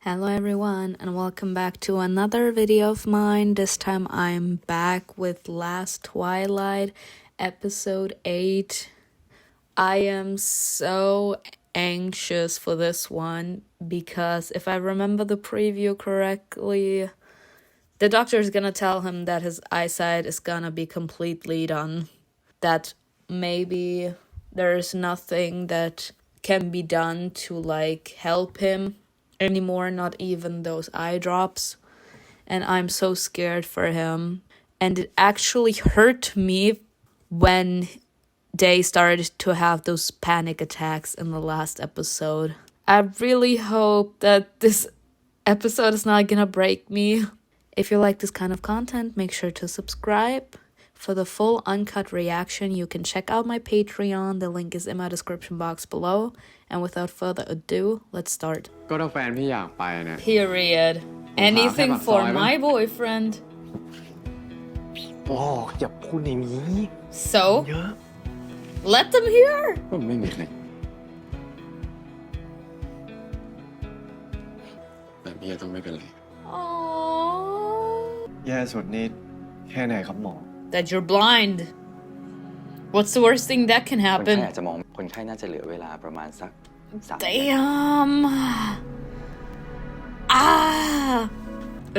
Hello everyone and welcome back to another video of mine. This time I'm back with last Twilight episode 8. I am so anxious for this one because if I remember the preview correctly, the doctor is gonna tell him that his eyesight is gonna be completely done. That maybe there's nothing that can be done to help him anymore, not even those eye drops. And I'm so scared for him. And it actually hurt me when they started to have those panic attacks in the last episode. I really hope that this episode is not gonna break me. If you like this kind of content, make sure to subscribe. For the full uncut reaction, you can check out my Patreon. The link is in my description box below. And without further ado, let's start. ก็ถ้าแฟนพี่อยากไปเนี่ย Period. Anything for my boyfriend. อย่าพูดอย่างนี้ So, let them hear. ก็ไม่มีใครแต่พี่ต้องไม่เป็นไร Aww. แย่สุดนี่แค่ไหนครับหมอ That you're blind. What's the worst thing that can คนไข้ happen? อาจจะมองคนไข้น่าจะเหลือเวลาประมาณสัก3 Damn.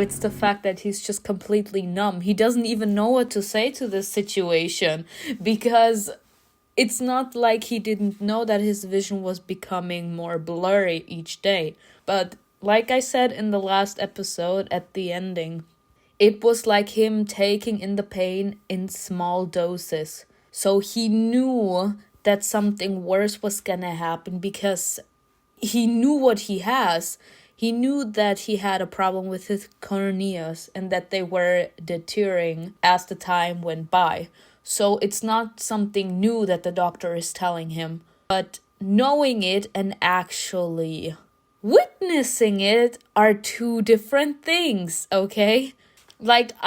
It's the fact that he's just completely numb. He doesn't even know what to say to this situation because it's not like he didn't know that his vision was becoming more blurry each day. But like I said in the last episode at the ending, it was like him taking in the pain in small doses. So he knew that something worse was gonna happen because he knew what he has. He knew that he had a problem with his corneas and that they were deteriorating as the time went by. So it's not something new that the doctor is telling him. But knowing it and actually witnessing it are two different things, okay?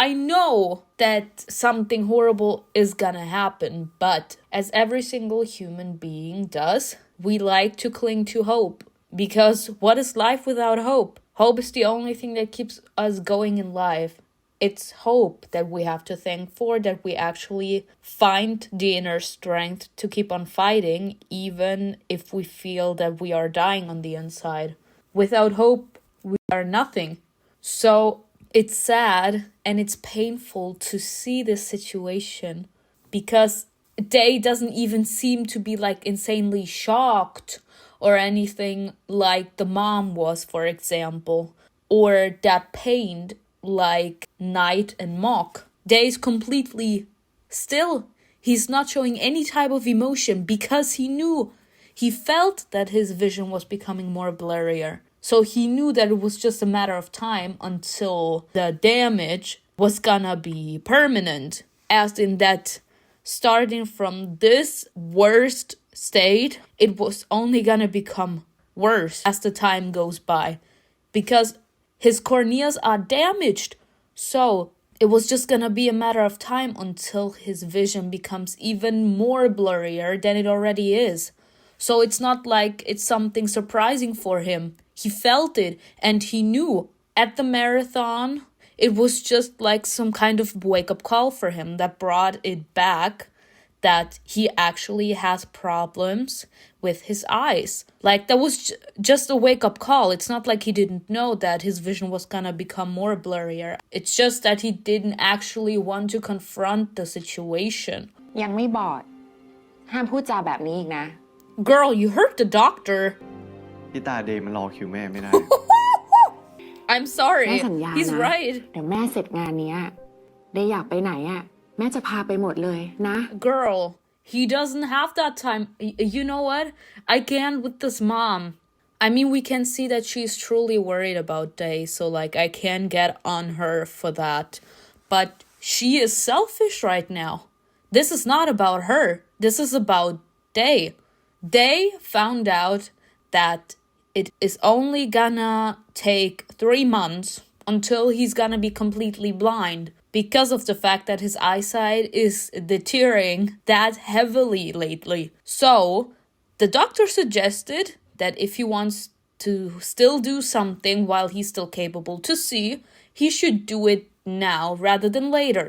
I know that something horrible is gonna happen, but as every single human being does, we like to cling to hope. Because what is life without hope? Hope is the only thing that keeps us going in life. It's hope that we have to thank for, that we actually find the inner strength to keep on fighting, even if we feel that we are dying on the inside. Without hope, we are nothing. So it's sad and it's painful to see this situation because Day doesn't even seem to be insanely shocked or anything like the mom was, for example, or that pained like Night and Mock. Day is completely still. He's not showing any type of emotion because he felt that his vision was becoming more blurrier. So he knew that it was just a matter of time until the damage was gonna be permanent. As in that starting from this worst state, it was only gonna become worse as the time goes by. Because his corneas are damaged. So it was just gonna be a matter of time until his vision becomes even more blurrier than it already is. So it's not like it's something surprising for him. He felt it and he knew at the marathon, it was just like some kind of wake-up call for him that brought it back that he actually has problems with his eyes. That was just a wake-up call. It's not like he didn't know that his vision was gonna become more blurrier. It's just that he didn't actually want to confront the situation. ยังไม่บอดห้ามพูดจาแบบนี้อีกนะ Girl, you hurt the doctor. พี่ตาเดย์มันรอคิวแม่ไม่ได้ I'm sorry. แม่สัญญา He's นะ right. เดี๋ยวแม่เสร็จงานเนี้ยได้อยากไปไหนอ่ะแม่จะพาไปหมดเลยนะ Girl, he doesn't have that time. You know what? I can't with this mom. I mean, we can see that she's truly worried about Day, so I can get on her for that. But she is selfish right now. This is not about her. This is about Day. Day found out that it is only gonna take 3 months until he's gonna be completely blind because of the fact that his eyesight is deteriorating that heavily lately. So the doctor suggested that if he wants to still do something while he's still capable to see, he should do it now rather than later.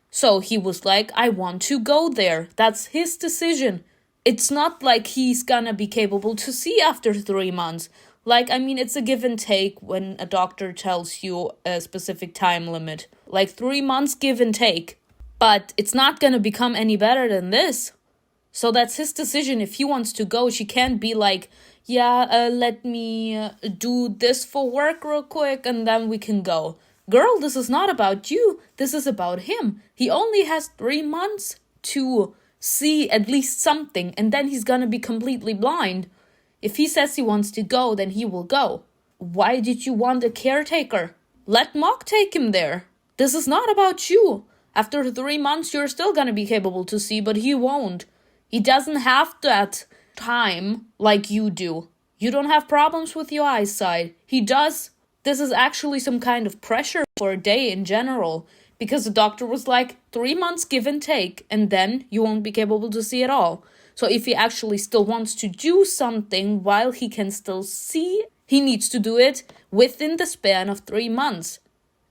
So he was like, I want to go there. That's his decision. It's not like he's gonna be capable to see after 3 months. Like, I mean, it's a give and take when a doctor tells you a specific time limit. Like 3 months give and take. But it's not gonna become any better than this. So that's his decision. If he wants to go, she can't be like, yeah, let me do this for work real quick and then we can go. Girl, this is not about you. This is about him. He only has 3 months to see at least something, and then he's gonna be completely blind. If he says he wants to go, then he will go. Why did you want a caretaker? Let Mock take him there. This is not about you. After 3 months, you're still gonna be capable to see, but he won't. He doesn't have that time like you do. You don't have problems with your eyesight. He does. This is actually some kind of pressure for a day in general, because the doctor was like 3 months give and take, and then you won't be capable to see at all. So if he actually still wants to do something while he can still see, he needs to do it within the span of 3 months.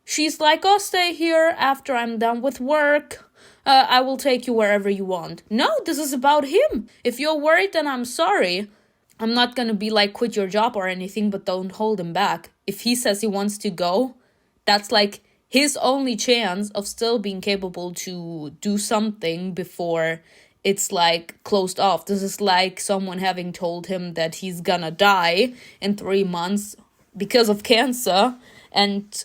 She's like, oh, stay here after I'm done with work. I will take you wherever you want. No, this is about him. If you're worried, then I'm sorry. I'm not gonna be like, quit your job or anything, but don't hold him back. If he says he wants to go, that's like his only chance of still being capable to do something before it's like closed off. This is like someone having told him that he's gonna die in 3 months because of cancer, and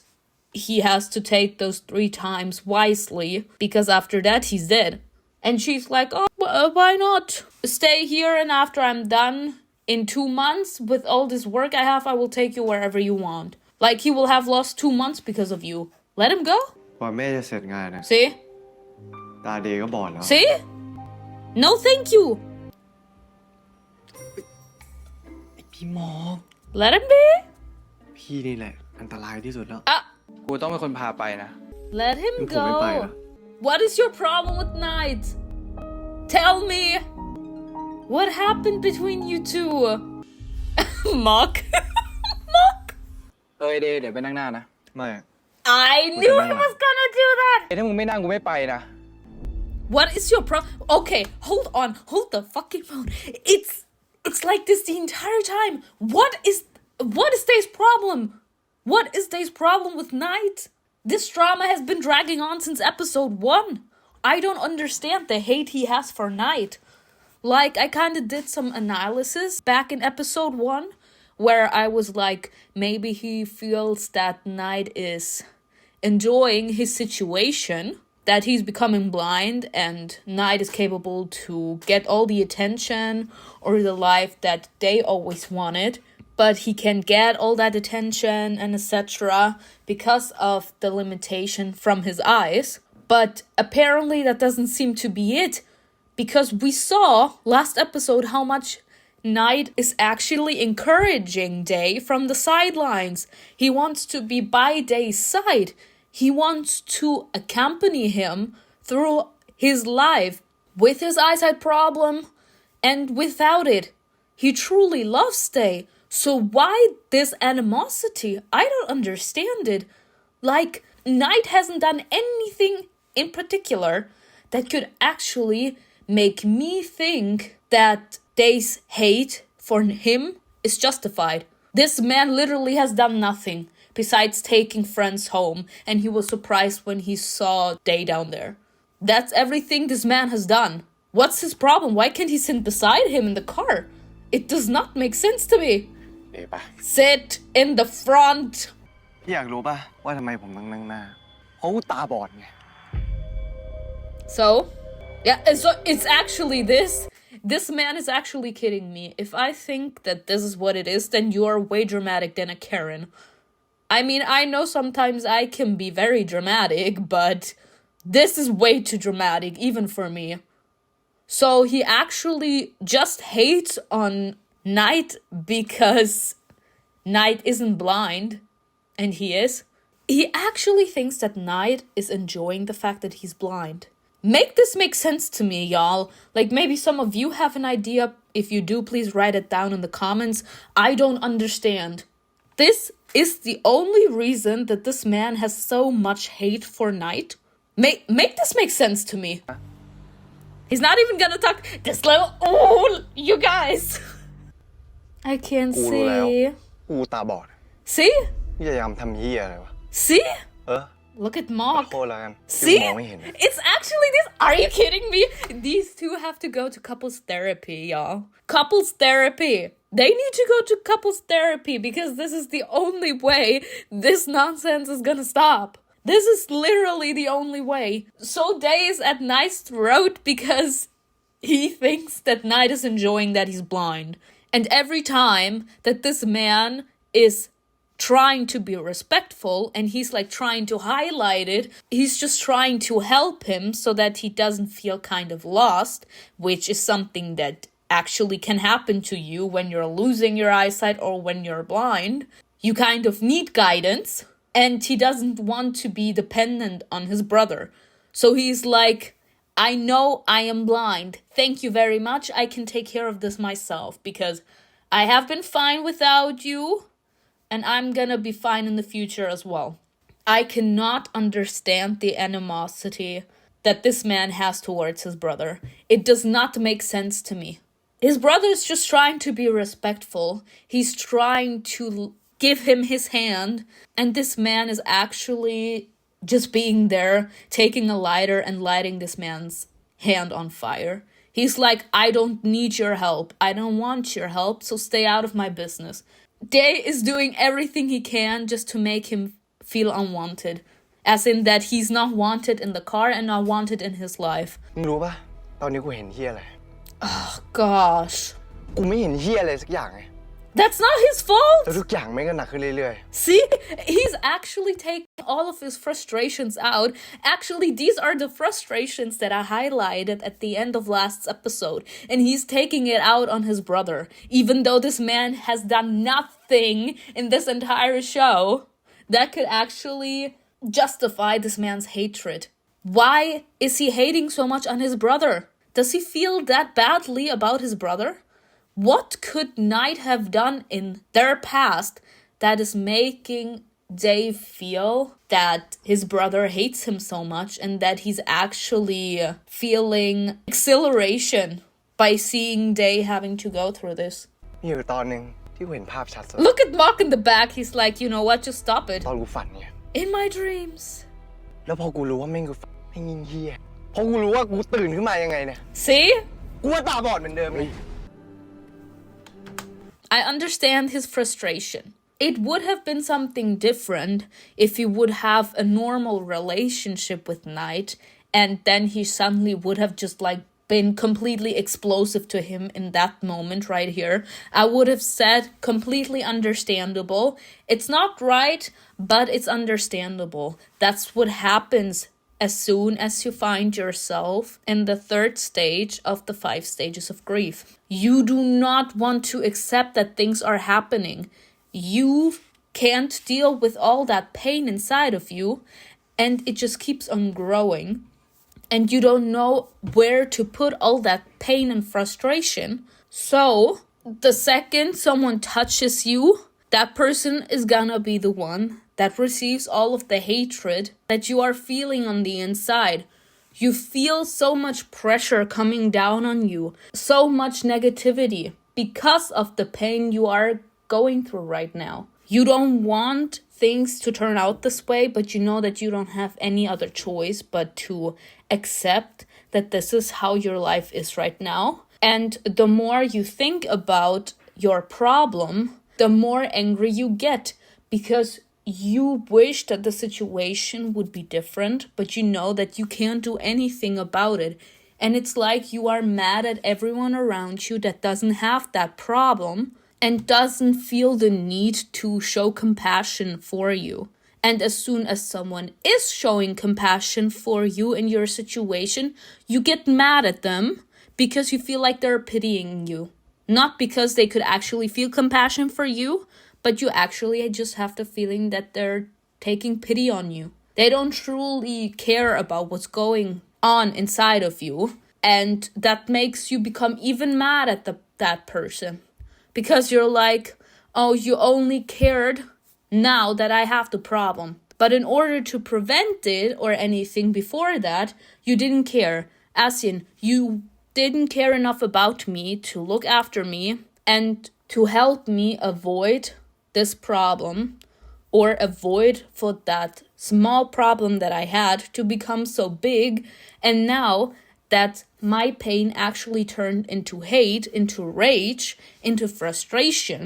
he has to take those 3 times wisely, because after that he's dead. And she's like, oh, why not? Stay here, and after I'm done in 2 months with all this work I have, I will take you wherever you want. Like, he will have lost 2 months because of you. Let him go. กว่าแม่จะเสร็จงานนะ See? ตาเดย์ก็บอดแล้ว See? No thank you. พี่หมอ Let him be. พี่นี่แหละอันตรายที่สุดแล้ว กูต้องเป็นคนพาไปนะ Let him ผมไม่ไปนะ go. What is your problem with Night? Tell me. What happened between you two? Mock. Mock. เอ้ยเดี๋ยวไปนั่งหน้านะ ไม่ I knew he was gonna do that. ถ้ามึงไม่นั่งกูไม่ไปนะ What is your problem? Okay, hold on. Hold the fucking phone. It's like this the entire time. What is Dave's problem? What is Dave's problem with Night? This drama has been dragging on since episode 1. I don't understand the hate he has for Night. Like, I kind of did some analysis back in episode 1, where I was like, maybe he feels that Night is enjoying his situation, that he's becoming blind, and Night is capable to get all the attention or the life that they always wanted, but he can't get all that attention and etc. because of the limitation from his eyes. But apparently that doesn't seem to be it, because we saw last episode how much Night is actually encouraging Day from the sidelines. He wants to be by Day's side. He wants to accompany him through his life with his eyesight problem and without it. He truly loves Day. So why this animosity? I don't understand it. Like, Night hasn't done anything in particular that could actually make me think that Day's hate for him is justified. This man literally has done nothing besides taking friends home, and he was surprised when he saw Day down there. That's everything this man has done. What's his problem? Why can't he sit beside him in the car? It does not make sense to me. เดี๋ยวปะ Sit in the front. พี่อยากรู้ป่ะว่าทำไมผมต้องนั่งหน้าเพราะกูตาบอดไง So, yeah, so it's actually this. This man is actually kidding me. If I think that this is what it is, then you are way dramatic than a Karen. I mean, I know sometimes I can be very dramatic, but this is way too dramatic, even for me. So he actually just hates on Night because Night isn't blind, and he is. He actually thinks that Night is enjoying the fact that he's blind. Make this make sense to me, y'all. Like, maybe some of you have an idea If you do, please write it down in the comments. I don't understand. This is the only reason that this man has so much hate for Knight. Make this make sense to me. He's not even gonna talk this level. Oh, you guys. I can't กูรู้แล้ว see. กูตาบอด See? พยายามทำเหี้ยอะไรวะ See? เออ Look at ขอ Mark. โทษแล้วกันที่ See? กูมองไม่เห็น It's actually this. Are you kidding me? These two have to go to couples therapy, y'all. Couples therapy. They need to go to couples therapy because this is the only way this nonsense is gonna stop. This is literally the only way. So Day is at Knight's throat because he thinks that Knight is enjoying that he's blind. And every time that this man is trying to be respectful and he's like trying to highlight it, he's just trying to help him so that he doesn't feel kind of lost, which is something that actually can happen to you when you're losing your eyesight or when you're blind. You kind of need guidance, and he doesn't want to be dependent on his brother. So he's like, I know I am blind. Thank you very much. I can take care of this myself because I have been fine without you. And I'm gonna be fine in the future as well. I cannot understand the animosity that this man has towards his brother. It does not make sense to me. His brother is just trying to be respectful. He's trying to give him his hand. And this man is actually just being there, taking a lighter and lighting this man's hand on fire. He's like, I don't need your help. I don't want your help, so stay out of my business. Day is doing everything he can just to make him feel unwanted. As in that he's not wanted in the car and not wanted in his life. มึงรู้ปะตอนนี้กูเห็นเหี้ยอะไร Oh, gosh. กูไม่เห็นเหี้ยอะไรสักอย่างไง That's not his fault! แล้วทุกอย่างแม่งก็หนักขึ้นเรื่อย See? He's actually taking all of his frustrations out. Actually, these are the frustrations that I highlighted at the end of last episode. And he's taking it out on his brother. Even though this man has done nothing in this entire show that could actually justify this man's hatred. Why is he hating so much on his brother? Does he feel that badly about his brother? What could Knight have done in their past that is making Dave feel that his brother hates him so much and that he's actually feeling exhilaration by seeing Dave having to go through this? ๆมีอยู่ตอนหนึ่งที่กูเห็นภาพชัดสุด Look at Mark in the back. He's like, you know what? Just stop it. ตอนกูฝันไง In my dreams. แล้วพอกูรู้ว่าแม่งกูฝันแม่งยิ่งเหี้ยพอกูรู้ว่ากูตื่นขึ้นมายังไงเนี่ย See? กูว่าตาบอดเหมือนเดิมไง I understand his frustration. It would have been something different if he would have a normal relationship with Knight and then he suddenly would have just like been completely explosive to him in that moment right here. I would have said completely understandable. It's not right, but it's understandable. That's what happens as soon as you find yourself in the third stage of the 5 stages of grief. You do not want to accept that things are happening. You can't deal with all that pain inside of you, and it just keeps on growing. And you don't know where to put all that pain and frustration. So, the second someone touches you, that person is gonna be the one that receives all of the hatred that you are feeling on the inside. You feel so much pressure coming down on you, so much negativity because of the pain you are going through right now. You don't want things to turn out this way, but you know that you don't have any other choice but to accept that this is how your life is right now. And the more you think about your problem, the more angry you get because you wish that the situation would be different, but you know that you can't do anything about it. And it's like you are mad at everyone around you that doesn't have that problem and doesn't feel the need to show compassion for you. And as soon as someone is showing compassion for you in your situation, you get mad at them because you feel like they're pitying you. Not because they could actually feel compassion for you, but you actually just have the feeling that they're taking pity on you. They don't truly care about what's going on inside of you. And that makes you become even mad at that person. Because you're like, oh, you only cared now that I have the problem. But in order to prevent it or anything before that, you didn't care. As in, you didn't care enough about me to look after me and to help me avoid this problem or avoid for that small problem that I had to become so big. And now that my pain actually turned into hate, into rage, into frustration,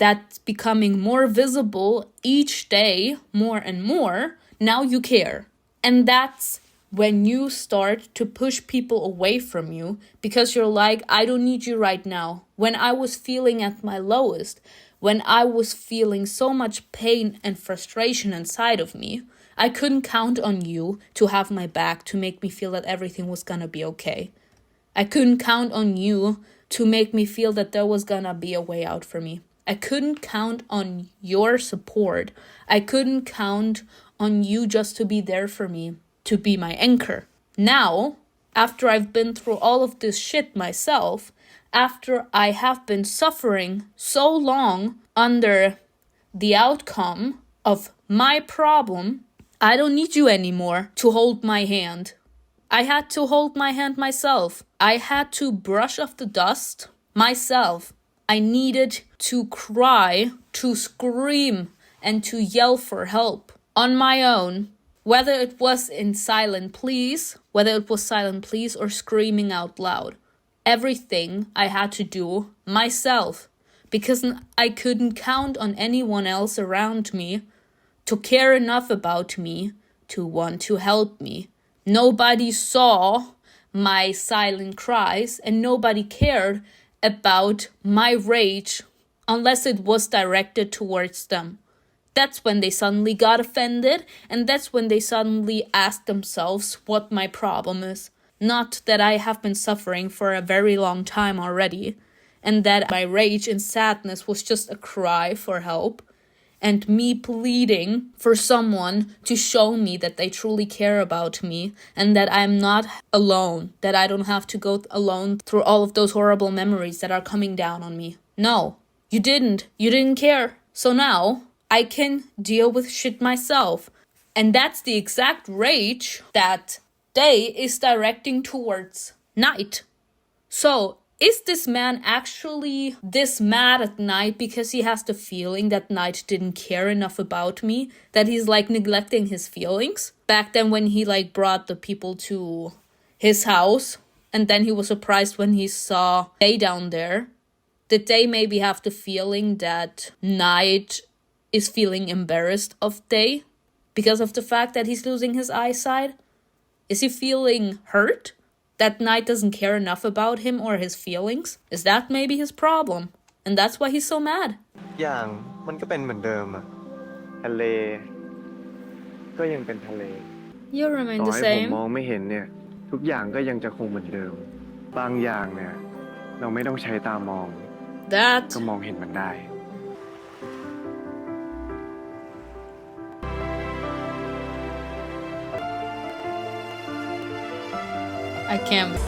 that's becoming more visible each day, more and more, now you care. And that's when you start to push people away from you because you're like, I don't need you right now. When I was feeling at my lowest, when I was feeling so much pain and frustration inside of me, I couldn't count on you to have my back, to make me feel that everything was gonna be okay. I couldn't count on you to make me feel that there was gonna be a way out for me. I couldn't count on your support. I couldn't count on you just to be there for me, to be my anchor. Now, after I've been through all of this shit myself, after I have been suffering so long under the outcome of my problem, I don't need you anymore to hold my hand. I had to hold my hand myself. I had to brush off the dust myself. I needed to cry, to scream, and to yell for help on my own. Whether it was in silent pleas, whether it was silent pleas or screaming out loud. Everything I had to do myself. Because I couldn't count on anyone else around me to care enough about me to want to help me. Nobody saw my silent cries and nobody cared about my rage unless it was directed towards them. That's when they suddenly got offended, and that's when they suddenly asked themselves what my problem is. Not that I have been suffering for a very long time already, and that my rage and sadness was just a cry for help, and me pleading for someone to show me that they truly care about me, and that I'm not alone, that I don't have to go alone through all of those horrible memories that are coming down on me. No, you didn't. You didn't care. So now I can deal with shit myself. And that's the exact rage that Day is directing towards Night. So, is this man actually this mad at Night because he has the feeling that Night didn't care enough about me? That he's like neglecting his feelings? Back then when he like brought the people to his house and then he was surprised when he saw Day down there. Did Day maybe have the feeling that Night is feeling embarrassed of Day because of the fact that he's losing his eyesight? Is he feeling hurt that Night doesn't care enough about him or his feelings? Is that maybe his problem? And that's why he's so mad. อย่างมันก็เป็นเหมือนเดิมอะทะเลก็ยังเป็นทะเล You remain ต่อ the ให้ผม same. มองไม่เห็นเนี่ยทุกอย่างก็ยังจะคงเหมือนเดิมบางอย่างเนี่ยเราไม่ต้องใช้ตามอง That ก็มองเห็นมันได้ I can't.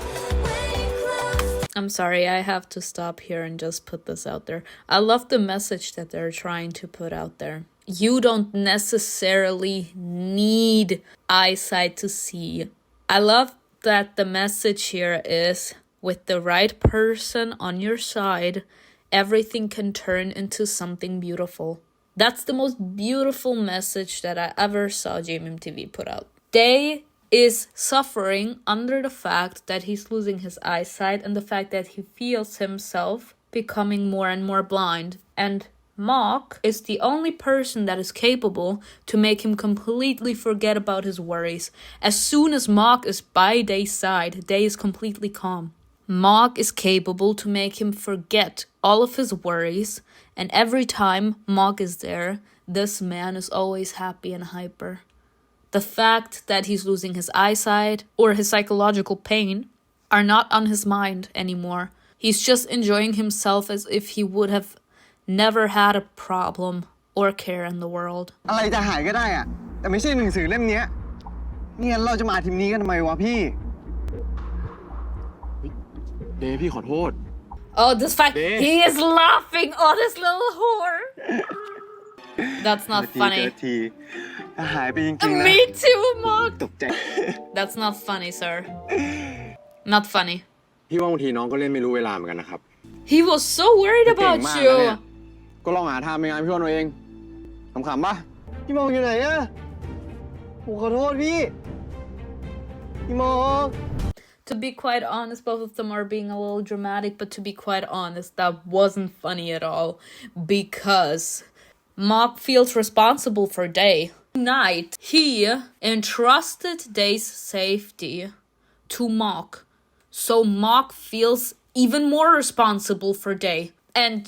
I'm sorry, I have to stop here and just put this out there. I love the message that they're trying to put out there. You don't necessarily need eyesight to see. I love that the message here is with the right person on your side, everything can turn into something beautiful. That's the most beautiful message that I ever saw JMTV put out. They is suffering under the fact that he's losing his eyesight and the fact that he feels himself becoming more and more blind. And Mark is the only person that is capable to make him completely forget about his worries. As soon as Mark is by Day's side, Day is completely calm. Mark is capable to make him forget all of his worries, and every time Mark is there, this man is always happy and hyper. The fact that he's losing his eyesight or his psychological pain are not on his mind anymore. He's just enjoying himself as if he would have never had a problem or care in the world. อะไรจะหายก็ได้อะแต่ไม่ใช่หนังสือเล่มนี้นี่งั้นเราจะมาทีมนี้กันทำไมวะพี่ เดย์พี่ขอโทษ Oh, this fact Damn. he is laughing. Oh, this little whore. That's not ที funny. ทีหายไปจริงๆนะ Me too, Mark. ตกใจ That's not funny, sir. Not funny. พี่ว่าบางทีน้องก็เล่นไม่รู้เวลาเหมือนกันนะครับ He was so worried เก่ง about มากนะเนี่ย you. ก็ลองหาทางไปงานพี่อ้นเอาเองขำๆปะ พี่มองอยู่ไหนอะผมขอโทษพี่ พี่มอง To be quite honest, both of them are being a little dramatic, but to be quite honest, that wasn't funny at all because Mark feels responsible for Day. Night, he entrusted Day's safety to Mark. So Mark feels even more responsible for Day. And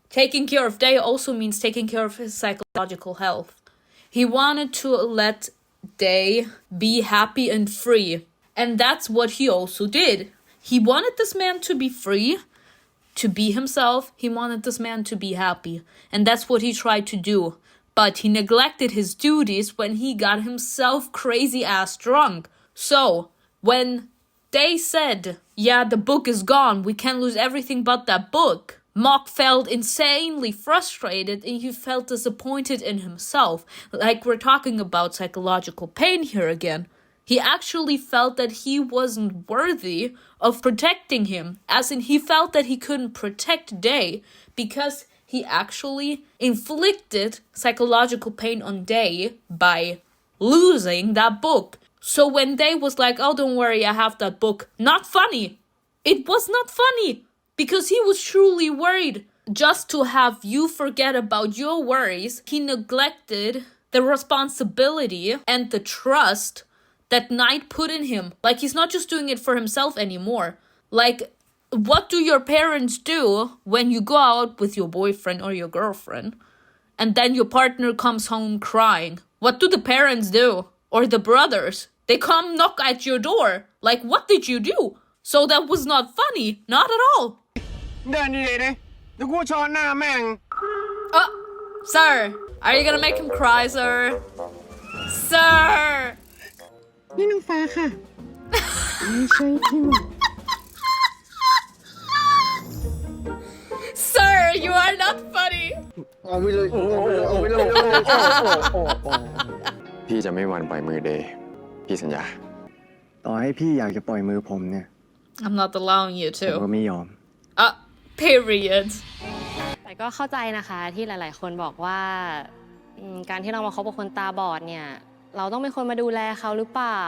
taking care of Day also means taking care of his psychological health. He wanted to let Day be happy and free. And that's what he also did. He wanted this man to be free, to be himself. He wanted this man to be happy. And that's what he tried to do. But he neglected his duties when he got himself crazy ass drunk. So, when they said, yeah, the book is gone, we can't lose everything but that book, Mark felt insanely frustrated and he felt disappointed in himself. Like we're talking about psychological pain here again. He actually felt that he wasn't worthy of protecting him, as in he felt that he couldn't protect Day because he actually inflicted psychological pain on Day by losing that book. So when Day was like, oh, don't worry, I have that book, not funny. It was not funny because he was truly worried. Just to have you forget about your worries, he neglected the responsibility and the trust that Knight put in him. Like, he's not just doing it for himself anymore. Like, what do your parents do when you go out with your boyfriend or your girlfriend and then your partner comes home crying? What do the parents do? Or the brothers? They come knock at your door. Like, what did you do? So that was not funny. Not at all. เดินดีๆเลยเดี๋ยวกูช้อนหน้าแม่ง Sir, are you gonna make him cry, sir? Sir! นี่น้องฟ้าค่ะ ไม่ใช่พี่หมอ Sir, you are not funny. เอาไปเลยเอาไปเลย พี่จะไม่หวั่นปล่อยมือเดย์พี่สัญญา ต่อให้พี่อยากจะปล่อยมือผมเนี่ย I'm not allowing you ผม to. ก็ไม่ยอม Period. แต่ก็เข้าใจนะคะที่หลายๆ คนบอกว่าการที่เรามาคบกับคนตาบอดเนี่ยเราต้องเป็นคนมาดูแลเขาหรือเปล่า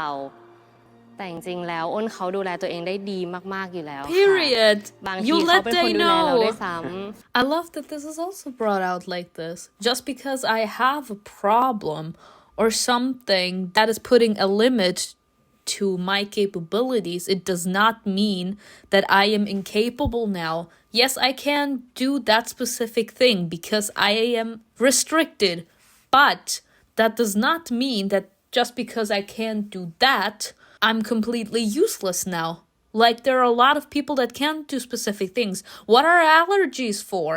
แต่จริงๆแล้วอ้นเขาดูแลตัวเองได้ดีมากๆอยู่แล้วค่ะ Period. บางที You เขา let เป็นคน they ดูแลเราด้วย know. ซ้ I love that this is also brought out like this. Just because I have a problem or something that is putting a limit to my capabilities, it does not mean that I am incapable now. Yes, I can do that specific thing because I am restricted, but that does not mean that just because I can't do that, I'm completely useless now. Like, there are a lot of people that can't do specific things. What are allergies for?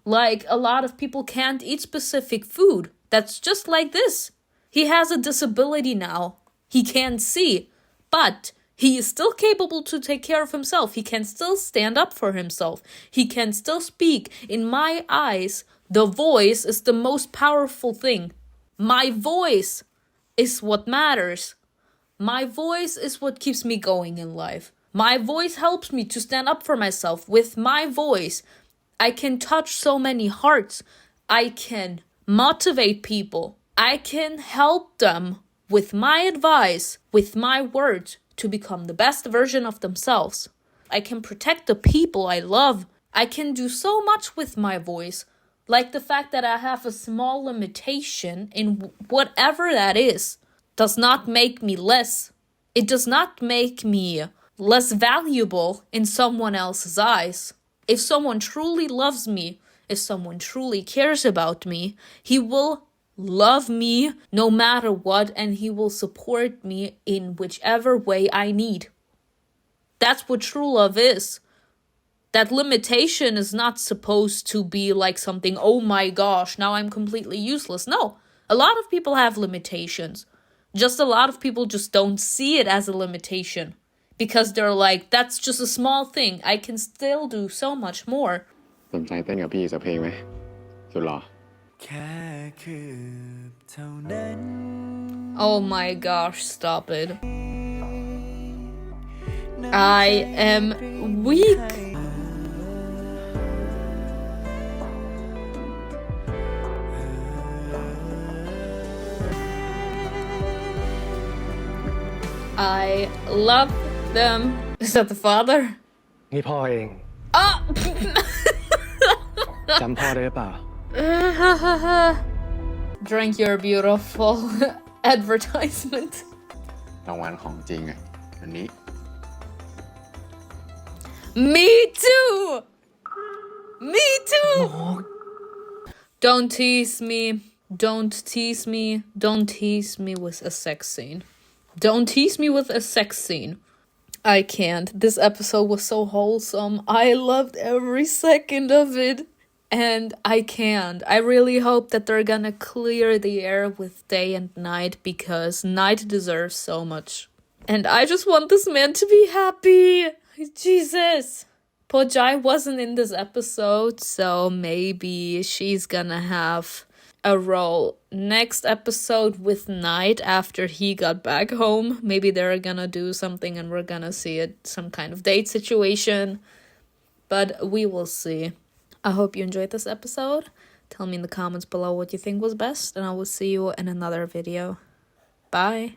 Like, a lot of people can't eat specific food. That's just like this. He has a disability now. He can't see, but he is still capable to take care of himself. He can still stand up for himself. He can still speak. In my eyes, the voice is the most powerful thing. My voice is what matters. My voice is what keeps me going in life. My voice helps me to stand up for myself. With my voice, I can touch so many hearts. I can motivate people. I can help them with my advice, with my words, to become the best version of themselves. I can protect the people I love. I can do so much with my voice. Like the fact that I have a small limitation in whatever that is does not make me less. It does not make me less valuable in someone else's eyes. If someone truly loves me, if someone truly cares about me, he will love me no matter what, and he will support me in whichever way I need. That's what true love is. That limitation is not supposed to be like something, oh my gosh, now I'm completely useless. No, a lot of people have limitations. Just a lot of people just don't see it as a limitation because they're like, that's just a small thing. I can still do so much more. สนใจเต้นกับพี่สักเพลงไหมสุดหรอ แค่คืบเท่านั้น Oh my gosh, stop it. I am weak. I love them. Is that the father? นี่พ่อเอง Oh! จำพ่อได้หรือเปล่า Drink your beautiful advertisement. รางวัลของจริงอ่ะอันนี้ Me too! Me too! Don't tease me. Don't tease me. Don't tease me with a sex scene. Don't tease me with a sex scene. I can't. This episode was so wholesome. I loved every second of it. And I can't. I really hope that they're gonna clear the air with day and night because night deserves so much. And I just want this man to be happy. Jesus. Poor Jai wasn't in this episode, so maybe she's gonna have a role next episode with Night after he got back home. Maybe they're gonna do something and we're gonna see it, some kind of date situation. But we will see. I hope you enjoyed this episode. Tell me in the comments below what you think was best, and I will see you in another video. Bye.